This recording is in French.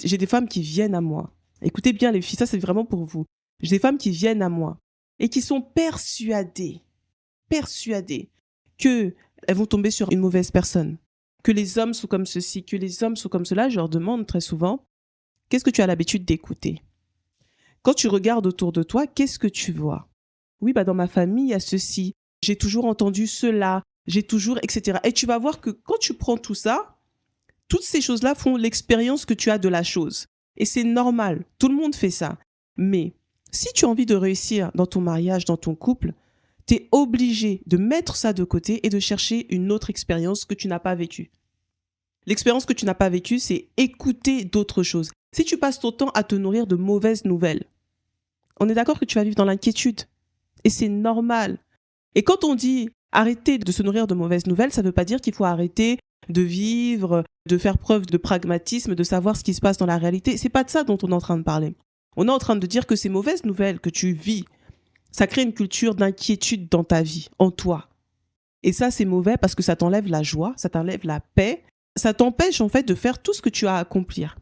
J'ai des femmes qui viennent à moi. Écoutez bien les filles, ça c'est vraiment pour vous. J'ai des femmes qui viennent à moi et qui sont persuadées que elles vont tomber sur une mauvaise personne, que les hommes sont comme ceci, que les hommes sont comme cela. Je leur demande très souvent, qu'est-ce que tu as l'habitude d'écouter? Quand tu regardes autour de toi, qu'est-ce que tu vois? Oui, dans ma famille, il y a ceci. J'ai toujours entendu cela. J'ai toujours, etc. Et tu vas voir que quand tu prends tout ça, toutes ces choses-là font l'expérience que tu as de la chose. Et c'est normal. Tout le monde fait ça. Mais si tu as envie de réussir dans ton mariage, dans ton couple, tu es obligé de mettre ça de côté et de chercher une autre expérience que tu n'as pas vécue. L'expérience que tu n'as pas vécue, c'est écouter d'autres choses. Si tu passes ton temps à te nourrir de mauvaises nouvelles, on est d'accord que tu vas vivre dans l'inquiétude. Et c'est normal. Et quand on dit arrêter de se nourrir de mauvaises nouvelles, ça ne veut pas dire qu'il faut arrêter de vivre, de faire preuve de pragmatisme, de savoir ce qui se passe dans la réalité. C'est pas de ça dont on est en train de parler. On est en train de dire que ces mauvaises nouvelles que tu vis, ça crée une culture d'inquiétude dans ta vie, en toi. Et ça, c'est mauvais parce que ça t'enlève la joie, ça t'enlève la paix, ça t'empêche en fait de faire tout ce que tu as à accomplir.